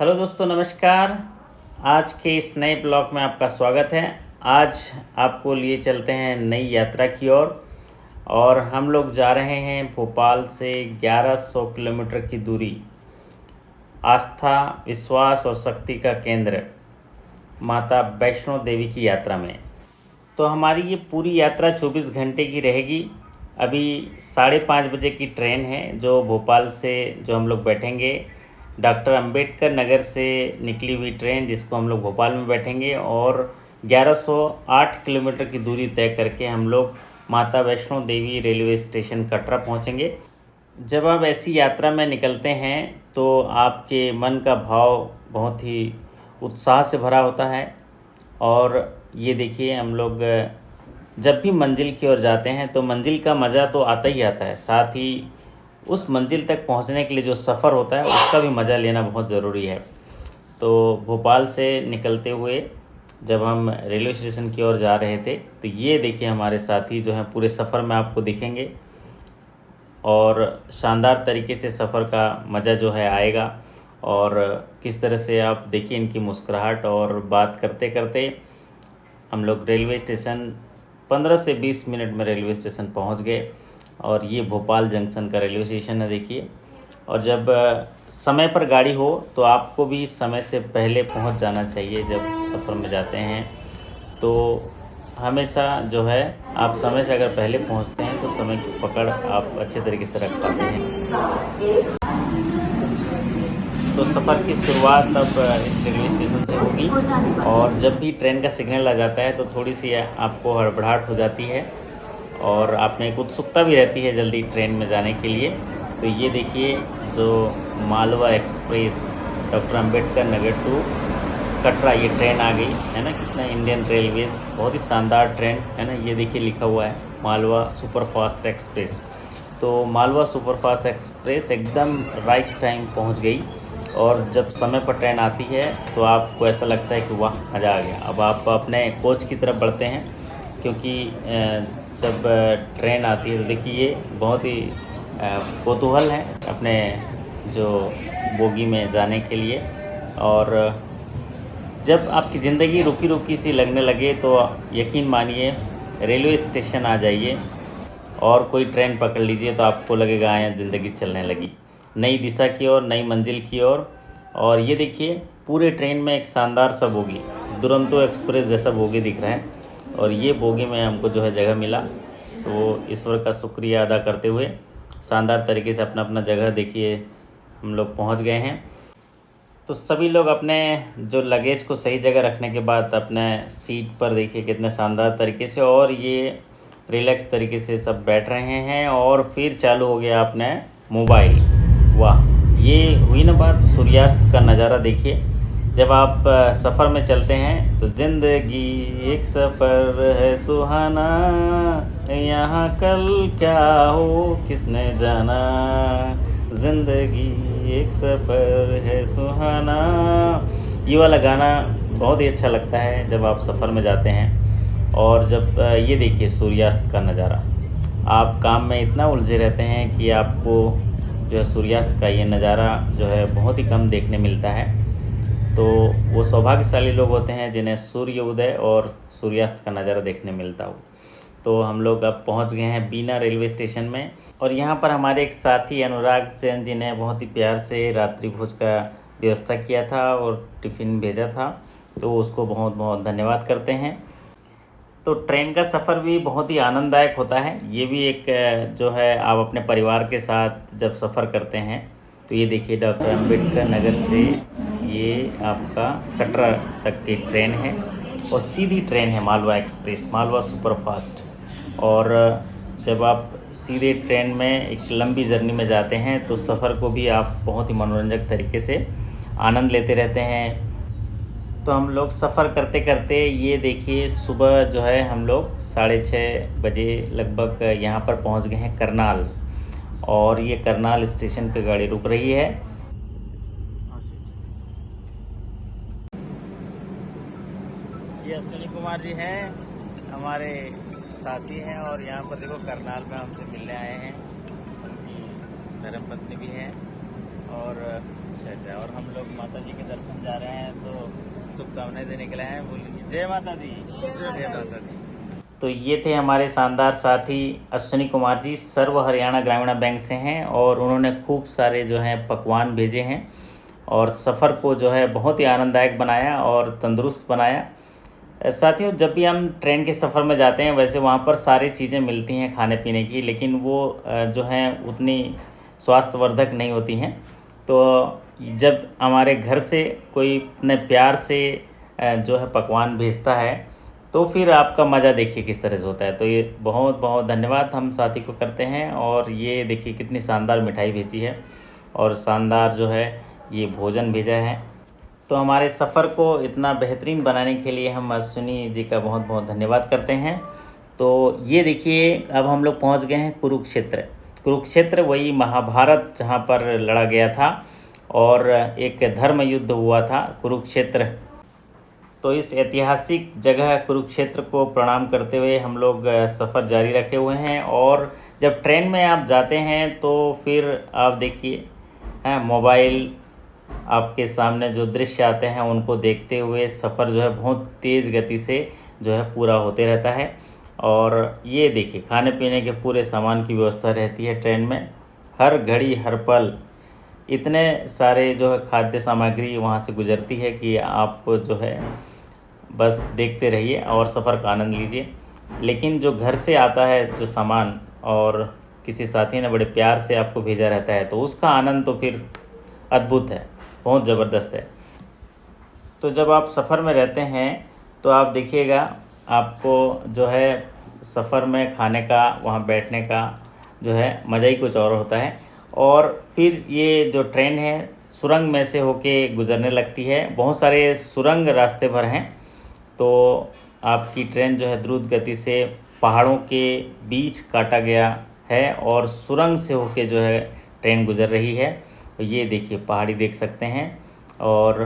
Hello दोस्तों, नमस्कार। आज के इस नए ब्लॉग में आपका स्वागत है। आज आपको लिए चलते हैं नई यात्रा की ओर और हम लोग जा रहे हैं भोपाल से 1100 किलोमीटर की दूरी, आस्था, विश्वास और शक्ति का केंद्र माता वैष्णो देवी की यात्रा में। तो हमारी ये पूरी यात्रा 24 घंटे की रहेगी। अभी 5:30 बजे की ट्रेन है जो भोपाल से जो हम लोग बैठेंगे। डॉक्टर अंबेडकर नगर से निकली हुई ट्रेन जिसको हम लोग भोपाल में बैठेंगे और 1108 किलोमीटर की दूरी तय करके हम लोग माता वैष्णो देवी रेलवे स्टेशन कटरा पहुंचेंगे। जब आप ऐसी यात्रा में निकलते हैं तो आपके मन का भाव बहुत ही उत्साह से भरा होता है। और ये देखिए, हम लोग जब भी मंजिल की ओर जाते हैं तो मंजिल का मज़ा तो आता ही आता है, साथ ही उस मंजिल तक पहुंचने के लिए जो सफ़र होता है उसका भी मज़ा लेना बहुत ज़रूरी है। तो भोपाल से निकलते हुए जब हम रेलवे स्टेशन की ओर जा रहे थे तो ये देखिए, हमारे साथी जो हैं पूरे सफ़र में आपको दिखेंगे और शानदार तरीके से सफ़र का मज़ा जो है आएगा। और किस तरह से आप देखिए इनकी मुस्कुराहट, और बात करते करते हम लोग रेलवे स्टेशन 15 से 20 मिनट में रेलवे स्टेशन पहुंच गए। और ये भोपाल जंक्शन का रेलवे स्टेशन है, देखिए। और जब समय पर गाड़ी हो तो आपको भी समय से पहले पहुंच जाना चाहिए। जब सफ़र में जाते हैं तो हमेशा जो है आप समय से अगर पहले पहुंचते हैं तो समय की पकड़ आप अच्छे तरीके से रख पाते हैं। तो सफ़र की शुरुआत अब इस रेलवे स्टेशन से होगी और जब भी ट्रेन का सिग्नल आ जाता है तो थोड़ी सी आपको हड़बड़ाहट हो जाती है और आप में एक उत्सुकता भी रहती है जल्दी ट्रेन में जाने के लिए। तो ये देखिए, जो Malwa express doctor Ambedkar Nagar to Katra ये ट्रेन आ गई है ना। कितना इंडियन रेलवेज, बहुत ही शानदार ट्रेन है ना। ये देखिए लिखा हुआ है मालवा सुपरफास्ट एक्सप्रेस। तो मालवा सुपरफास्ट एक्सप्रेस एकदम राइट टाइम पहुंच गई। और जब समय पर ट्रेन आती है तो आपको ऐसा लगता है कि वाह, मज़ा आ गया। अब आप अपने कोच की तरफ बढ़ते हैं क्योंकि जब ट्रेन आती है तो देखिए ये बहुत ही कौतूहल है अपने जो बोगी में जाने के लिए। और जब आपकी ज़िंदगी रुकी रुकी सी लगने लगे तो यकीन मानिए रेलवे स्टेशन आ जाइए और कोई ट्रेन पकड़ लीजिए तो आपको लगेगा यहाँ ज़िंदगी चलने लगी, नई दिशा की ओर, नई मंजिल की ओर। और ये देखिए, पूरे ट्रेन में एक शानदार सा बोगी, दुरंतो एक्सप्रेस जैसा बोगी दिख रहा है। और ये बोगी में हमको जो है जगह मिला, तो ईश्वर का शुक्रिया अदा करते हुए शानदार तरीके से अपना अपना जगह देखिए हम लोग पहुंच गए हैं। तो सभी लोग अपने जो लगेज को सही जगह रखने के बाद अपने सीट पर देखिए कितने शानदार तरीके से और ये रिलैक्स तरीके से सब बैठ रहे हैं। और फिर चालू हो गया अपने मोबाइल। वाह, ये हुई ना बात। सूर्यास्त का नज़ारा देखिए। जब आप सफ़र में चलते हैं तो ज़िंदगी एक सफ़र है सुहाना, यहाँ कल क्या हो किसने जाना, ज़िंदगी एक सफ़र है सुहाना। ये वाला गाना बहुत ही अच्छा लगता है जब आप सफ़र में जाते हैं। और जब ये देखिए सूर्यास्त का नज़ारा, आप काम में इतना उलझे रहते हैं कि आपको जो है सूर्यास्त का ये नज़ारा जो है बहुत ही कम देखने मिलता है। तो वो सौभाग्यशाली लोग होते हैं जिन्हें सूर्य उदय और सूर्यास्त का नज़ारा देखने मिलता हो। तो हम लोग अब पहुंच गए हैं बीना रेलवे स्टेशन में और यहाँ पर हमारे एक साथी अनुराग जैन जी ने बहुत ही प्यार से रात्रि भोज का व्यवस्था किया था और टिफ़िन भेजा था, तो उसको बहुत बहुत धन्यवाद करते हैं। तो ट्रेन का सफ़र भी बहुत ही आनंददायक होता है। ये भी एक जो है आप अपने परिवार के साथ जब सफ़र करते हैं तो ये देखिए डॉक्टर अंबेडकर नगर से ये आपका कटरा तक की ट्रेन है और सीधी ट्रेन है मालवा एक्सप्रेस, मालवा सुपरफास्ट। और जब आप सीधे ट्रेन में एक लंबी जर्नी में जाते हैं तो सफ़र को भी आप बहुत ही मनोरंजक तरीके से आनंद लेते रहते हैं। तो हम लोग सफ़र करते करते ये देखिए सुबह जो है हम लोग 6:30 बजे लगभग यहाँ पर पहुँच गए हैं करनाल। और ये करनाल स्टेशन पे गाड़ी रुक रही है। ये अश्विनी कुमार जी हैं, हमारे साथी हैं और यहाँ पर देखो करनाल में हमसे मिलने आए हैं। उनकी धर्मपत्नी भी हैं और हम लोग माता जी के शुभकामनाएं देने के लिए हैं। बोलिए जय माता दी। जय माता दी। तो ये थे हमारे शानदार साथी अश्विनी कुमार जी, सर्व हरियाणा ग्रामीण बैंक से हैं और उन्होंने खूब सारे जो हैं पकवान भेजे हैं और सफ़र को जो है बहुत ही आनंददायक बनाया और तंदुरुस्त बनाया। साथियों, जब भी हम ट्रेन के सफ़र में जाते हैं वैसे वहाँ पर सारी चीज़ें मिलती हैं खाने पीने की, लेकिन वो जो हैं उतनी स्वास्थ्यवर्धक नहीं होती हैं। तो जब हमारे घर से कोई अपने प्यार से जो है पकवान भेजता है तो फिर आपका मज़ा देखिए किस तरह से होता है। तो ये बहुत बहुत धन्यवाद हम साथी को करते हैं। और ये देखिए कितनी शानदार मिठाई भेजी है और शानदार जो है ये भोजन भेजा है। तो हमारे सफ़र को इतना बेहतरीन बनाने के लिए हम अश्विनी जी का बहुत बहुत धन्यवाद करते हैं। तो ये देखिए अब हम लोग पहुंच गए हैं कुरुक्षेत्र। कुरुक्षेत्र वही महाभारत जहां पर लड़ा गया था और एक धर्म युद्ध हुआ था कुरुक्षेत्र। तो इस ऐतिहासिक जगह कुरुक्षेत्र को प्रणाम करते हुए हम लोग सफ़र जारी रखे हुए हैं। और जब ट्रेन में आप जाते हैं तो फिर आप देखिए मोबाइल आपके सामने जो दृश्य आते हैं उनको देखते हुए सफ़र जो है बहुत तेज़ गति से जो है पूरा होते रहता है। और ये देखिए खाने पीने के पूरे सामान की व्यवस्था रहती है ट्रेन में, हर घड़ी हर पल इतने सारे जो है खाद्य सामग्री वहाँ से गुजरती है कि आप जो है बस देखते रहिए और सफ़र का आनंद लीजिए। लेकिन जो घर से आता है जो सामान और किसी साथी ने बड़े प्यार से आपको भेजा रहता है तो उसका आनंद तो फिर अद्भुत है, बहुत ज़बरदस्त है। तो जब आप सफ़र में रहते हैं तो आप देखिएगा आपको जो है सफ़र में खाने का, वहाँ बैठने का जो है मज़ा ही कुछ और होता है। और फिर ये जो ट्रेन है सुरंग में से होके गुज़रने लगती है, बहुत सारे सुरंग रास्ते भर हैं। तो आपकी ट्रेन जो है द्रुत गति से पहाड़ों के बीच काटा गया है और सुरंग से होके जो है ट्रेन गुज़र रही है। तो ये देखिए पहाड़ी देख सकते हैं और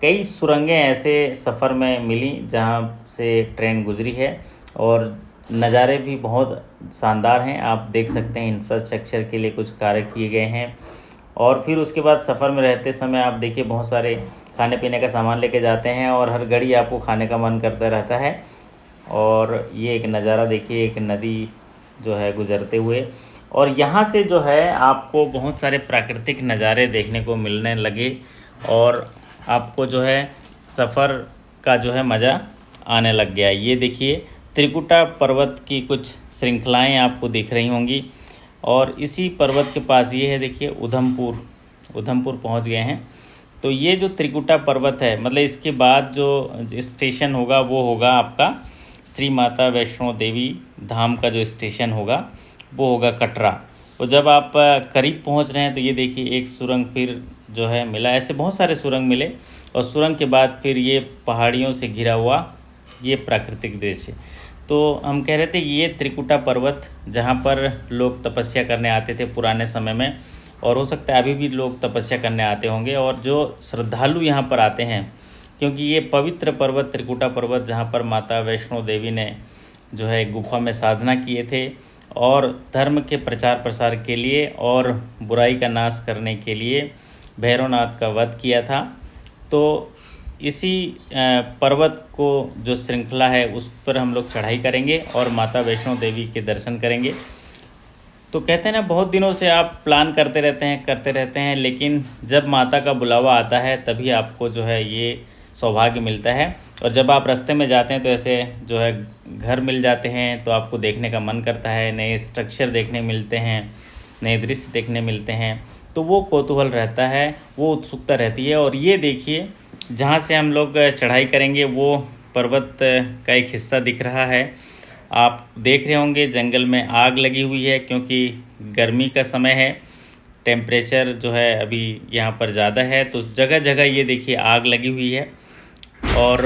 कई सुरंगें ऐसे सफ़र में मिली जहाँ से ट्रेन गुज़री है और नज़ारे भी बहुत शानदार हैं। आप देख सकते हैं इंफ्रास्ट्रक्चर के लिए कुछ कार्य किए गए हैं। और फिर उसके बाद सफ़र में रहते समय आप देखिए बहुत सारे खाने पीने का सामान लेके जाते हैं और हर घड़ी आपको खाने का मन करता रहता है। और ये एक नज़ारा देखिए, एक नदी जो है गुज़रते हुए, और यहाँ से जो है आपको बहुत सारे प्राकृतिक नज़ारे देखने को मिलने लगे और आपको जो है सफ़र का जो है मज़ा आने लग गया। ये देखिए त्रिकुटा पर्वत की कुछ श्रृंखलाएं आपको दिख रही होंगी और इसी पर्वत के पास ये है देखिए उधमपुर पहुंच गए हैं। तो ये जो त्रिकुटा पर्वत है मतलब इसके बाद जो स्टेशन होगा वो होगा आपका श्री माता वैष्णो देवी धाम का जो स्टेशन होगा वो होगा कटरा। तो जब आप करीब पहुंच रहे हैं तो ये देखिए एक सुरंग फिर जो है मिला, ऐसे बहुत सारे सुरंग मिले और सुरंग के बाद फिर ये पहाड़ियों से घिरा हुआ ये प्राकृतिक दृश्य। तो हम कह रहे थे ये त्रिकुटा पर्वत जहाँ पर लोग तपस्या करने आते थे पुराने समय में, और हो सकता है अभी भी लोग तपस्या करने आते होंगे। और जो श्रद्धालु यहाँ पर आते हैं क्योंकि ये पवित्र पर्वत त्रिकुटा पर्वत जहाँ पर माता वैष्णो देवी ने जो है गुफा में साधना किए थे और धर्म के प्रचार प्रसार के लिए और बुराई का नाश करने के लिए भैरवनाथ का वध किया था। तो इसी पर्वत को जो श्रृंखला है उस पर हम लोग चढ़ाई करेंगे और माता वैष्णो देवी के दर्शन करेंगे। तो कहते हैं ना बहुत दिनों से आप प्लान करते रहते हैं लेकिन जब माता का बुलावा आता है तभी आपको जो है ये सौभाग्य मिलता है। और जब आप रास्ते में जाते हैं तो ऐसे जो है घर मिल जाते हैं तो आपको देखने का मन करता है, नए स्ट्रक्चर देखने मिलते हैं, नए दृश्य देखने मिलते हैं, तो वो कौतूहल रहता है, वो उत्सुकता रहती है। और ये देखिए जहाँ से हम लोग चढ़ाई करेंगे वो पर्वत का एक हिस्सा दिख रहा है। आप देख रहे होंगे जंगल में आग लगी हुई है क्योंकि गर्मी का समय है, टेम्परेचर जो है अभी यहाँ पर ज़्यादा है, तो जगह जगह ये देखिए आग लगी हुई है। और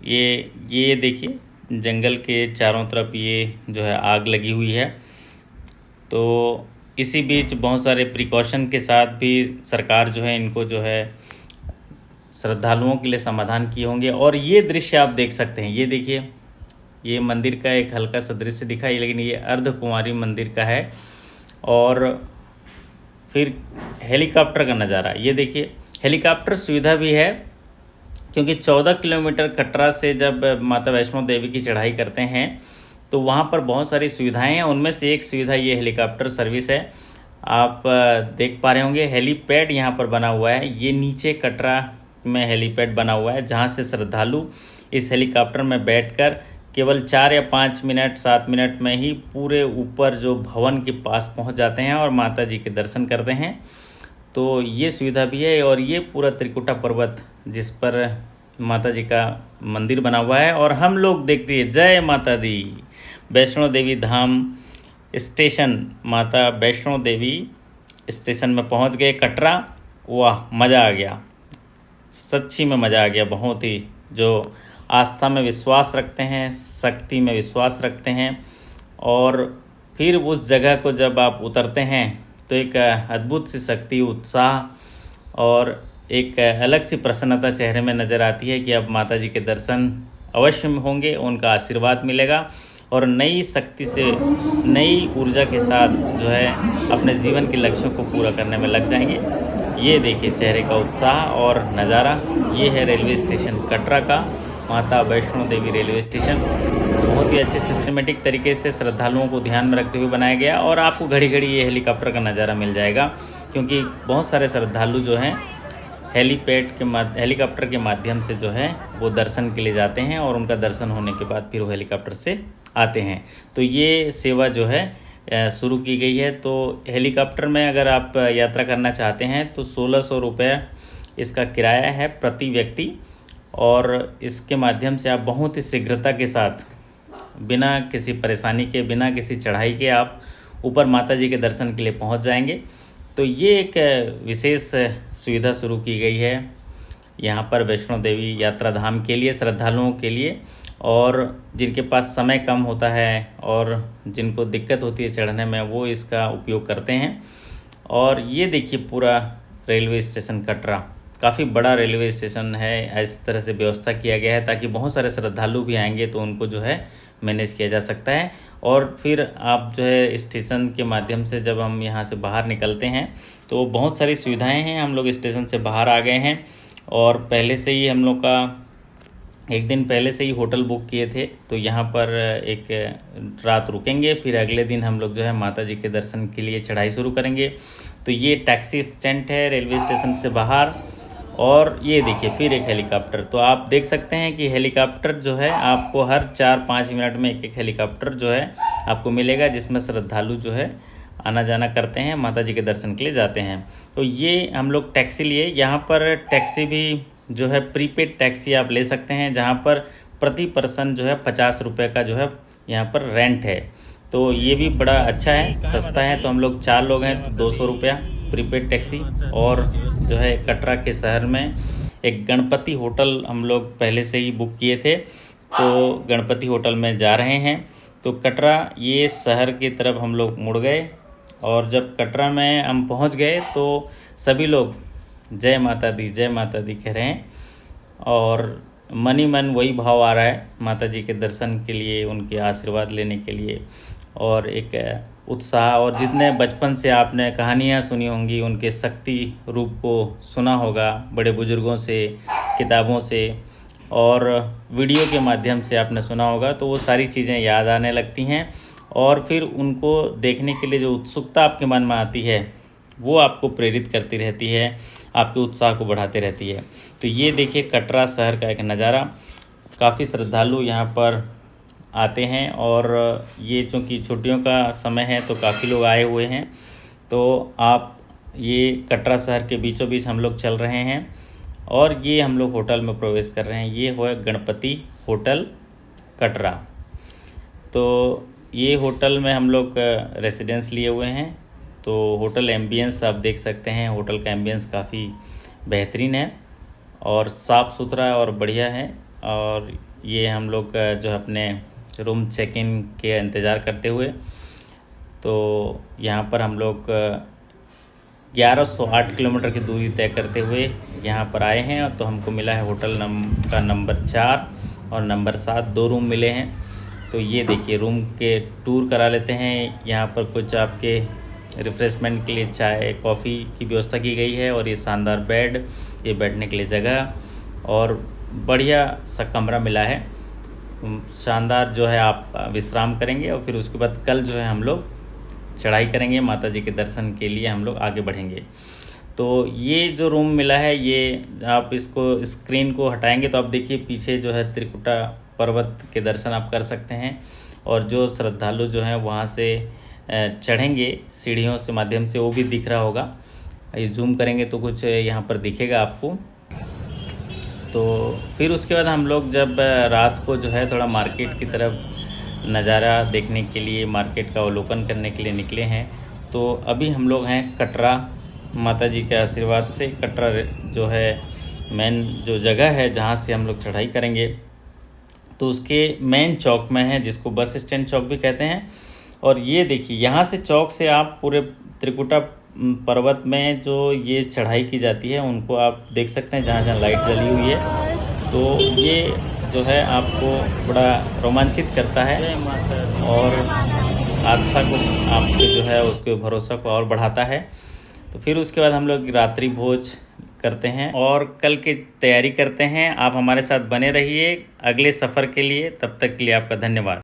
ये देखिए जंगल के चारों तरफ ये जो है आग लगी हुई है। तो इसी बीच बहुत सारे प्रिकॉशन के साथ भी सरकार जो है इनको जो है श्रद्धालुओं के लिए समाधान किए होंगे। और ये दृश्य आप देख सकते हैं, ये देखिए ये मंदिर का एक हल्का सा दृश्य दिखा है लेकिन ये अर्धकुमारी मंदिर का है। और फिर हेलीकॉप्टर का नज़ारा ये देखिए, हेलीकॉप्टर सुविधा भी है क्योंकि 14 किलोमीटर कटरा से जब माता वैष्णो देवी की चढ़ाई करते हैं तो वहाँ पर बहुत सारी सुविधाएं हैं। उनमें से एक सुविधा ये हेलीकॉप्टर सर्विस है। आप देख पा रहे होंगे हेलीपैड यहाँ पर बना हुआ है। ये नीचे कटरा में हेलीपैड बना हुआ है जहाँ से श्रद्धालु इस हेलीकॉप्टर में बैठकर केवल 4 या 5 मिनट 7 मिनट में ही पूरे ऊपर जो भवन के पास पहुँच जाते हैं और माता जी के दर्शन करते हैं। तो ये सुविधा भी है। और ये पूरा त्रिकुटा पर्वत जिस पर माता जी का मंदिर बना हुआ है और हम लोग देखते हैं जय माता दी वैष्णो देवी धाम स्टेशन, माता वैष्णो देवी स्टेशन में पहुंच गए कटरा। वाह, मज़ा आ गया, सच्ची में मज़ा आ गया। बहुत ही जो आस्था में विश्वास रखते हैं, शक्ति में विश्वास रखते हैं और फिर उस जगह को जब आप उतरते हैं तो एक अद्भुत सी शक्ति, उत्साह और एक अलग सी प्रसन्नता चेहरे में नज़र आती है कि अब माता जी के दर्शन अवश्य में होंगे, उनका आशीर्वाद मिलेगा और नई शक्ति से, नई ऊर्जा के साथ जो है अपने जीवन के लक्ष्यों को पूरा करने में लग जाएंगे। ये देखिए चेहरे का उत्साह और नज़ारा। ये है रेलवे स्टेशन कटरा का, माता वैष्णो देवी रेलवे स्टेशन। बहुत ही अच्छे सिस्टमेटिक तरीके से श्रद्धालुओं को ध्यान में रखते हुए बनाया गया और आपको घड़ी घड़ी ये हेलीकॉप्टर का नज़ारा मिल जाएगा, क्योंकि बहुत सारे श्रद्धालु जो हैं हेलीकॉप्टर के माध्यम से जो है वो दर्शन के लिए जाते हैं और उनका दर्शन होने के बाद फिर वो हेलीकॉप्टर से आते हैं। तो ये सेवा जो है शुरू की गई है। तो हेलीकॉप्टर में अगर आप यात्रा करना चाहते हैं तो 1600 रुपये इसका किराया है प्रति व्यक्ति और इसके माध्यम से आप बहुत ही शीघ्रता के साथ, बिना किसी परेशानी के, बिना किसी चढ़ाई के आप ऊपर माता जी के दर्शन के लिए पहुंच जाएंगे। तो ये एक विशेष सुविधा शुरू की गई है यहाँ पर वैष्णो देवी यात्रा धाम के लिए, श्रद्धालुओं के लिए, और जिनके पास समय कम होता है और जिनको दिक्कत होती है चढ़ने में, वो इसका उपयोग करते हैं। और ये देखिए पूरा रेलवे स्टेशन कटरा, काफ़ी बड़ा रेलवे स्टेशन है। इस तरह से व्यवस्था किया गया है ताकि बहुत सारे श्रद्धालु भी आएंगे तो उनको जो है मैनेज किया जा सकता है। और फिर आप जो है स्टेशन के माध्यम से जब हम यहाँ से बाहर निकलते हैं तो बहुत सारी सुविधाएं हैं। हम लोग स्टेशन से बाहर आ गए हैं और पहले से ही हम लोग का एक दिन पहले से ही होटल बुक किए थे, तो यहाँ पर एक रात रुकेंगे, फिर अगले दिन हम लोग जो है माता जी के दर्शन के लिए चढ़ाई शुरू करेंगे। तो ये टैक्सी स्टैंड है रेलवे स्टेशन से बाहर। और ये देखिए फिर एक हेलीकॉप्टर। तो आप देख सकते हैं कि हेलीकॉप्टर जो है आपको हर 4-5 मिनट में एक हेलीकॉप्टर जो है आपको मिलेगा, जिसमें श्रद्धालु जो है आना जाना करते हैं, माता जी के दर्शन के लिए जाते हैं। तो ये हम लोग टैक्सी लिए। यहाँ पर टैक्सी भी जो है प्रीपेड टैक्सी आप ले सकते हैं, जहाँ पर प्रति पर्सन जो है 50 रुपये का जो है यहाँ पर रेंट है। तो ये भी बड़ा अच्छा है, सस्ता है। तो हम लोग 4 लोग हैं तो 200 रुपया प्रीपेड टैक्सी। और जो है कटरा के शहर में एक गणपति होटल हम लोग पहले से ही बुक किए थे, तो गणपति होटल में जा रहे हैं। तो कटरा ये शहर की तरफ हम लोग मुड़ गए और जब कटरा में हम पहुंच गए तो सभी लोग जय माता दी कह रहे हैं और मन ही मन वही भाव आ रहा है माता जी के दर्शन के लिए, उनके आशीर्वाद लेने के लिए। और एक उत्साह, और जितने बचपन से आपने कहानियाँ सुनी होंगी, उनके शक्ति रूप को सुना होगा बड़े बुजुर्गों से, किताबों से और वीडियो के माध्यम से आपने सुना होगा, तो वो सारी चीज़ें याद आने लगती हैं। और फिर उनको देखने के लिए जो उत्सुकता आपके मन में आती है वो आपको प्रेरित करती रहती है, आपके उत्साह को बढ़ाते रहती है। तो ये देखिए कटरा शहर का एक नज़ारा। काफ़ी श्रद्धालु यहाँ पर आते हैं और ये चूँकि छुट्टियों का समय है तो काफ़ी लोग आए हुए हैं। तो आप ये कटरा शहर के बीचों बीच हम लोग चल रहे हैं और ये हम लोग होटल में प्रवेश कर रहे हैं। ये है गणपति होटल कटरा। तो ये होटल में हम लोग रेसिडेंस लिए हुए हैं। तो होटल एम्बियंस आप देख सकते हैं, होटल का एम्बियंस काफ़ी बेहतरीन है और साफ़ सुथरा और बढ़िया है। और ये हम लोग जो है अपने रूम चेक इन के इंतज़ार करते हुए, तो यहाँ पर हम लोग 1108 किलोमीटर की दूरी तय करते हुए यहाँ पर आए हैं। तो हमको मिला है होटल का नंबर 4 और नंबर 7, 2 रूम मिले हैं। तो ये देखिए रूम के टूर करा लेते हैं। यहाँ पर कुछ आपके रिफ़्रेशमेंट के लिए चाय कॉफ़ी की व्यवस्था की गई है और ये शानदार बेड, ये बैठने के लिए जगह और बढ़िया सा कमरा मिला है, शानदार जो है आप विश्राम करेंगे और फिर उसके बाद कल जो है हम लोग चढ़ाई करेंगे, माता जी के दर्शन के लिए हम लोग आगे बढ़ेंगे। तो ये जो रूम मिला है, ये आप इसको स्क्रीन को हटाएंगे तो आप देखिए पीछे जो है त्रिकुटा पर्वत के दर्शन आप कर सकते हैं। और जो श्रद्धालु जो हैं वहाँ से चढ़ेंगे सीढ़ियों से माध्यम से, वो भी दिख रहा होगा। ये जूम करेंगे तो कुछ यहाँ पर दिखेगा आपको। तो फिर उसके बाद हम लोग जब रात को जो है थोड़ा मार्केट की तरफ नज़ारा देखने के लिए, मार्केट का अवलोकन करने के लिए निकले हैं। तो अभी हम लोग हैं कटरा, माता जी के आशीर्वाद से कटरा जो है मेन जो जगह है जहाँ से हम लोग चढ़ाई करेंगे, तो उसके मेन चौक में है, जिसको बस स्टैंड चौक भी कहते हैं। और ये देखिए यहाँ से चौक से आप पूरे त्रिकुटा पर्वत में जो ये चढ़ाई की जाती है उनको आप देख सकते हैं, जहाँ जहाँ लाइट जली हुई है। तो ये जो है आपको बड़ा रोमांचित करता है और आस्था को आपके जो है उसके भरोसा को और बढ़ाता है। तो फिर उसके बाद हम लोग रात्रि भोज करते हैं और कल की तैयारी करते हैं। आप हमारे साथ बने रहिए अगले सफ़र के लिए। तब तक के लिए आपका धन्यवाद।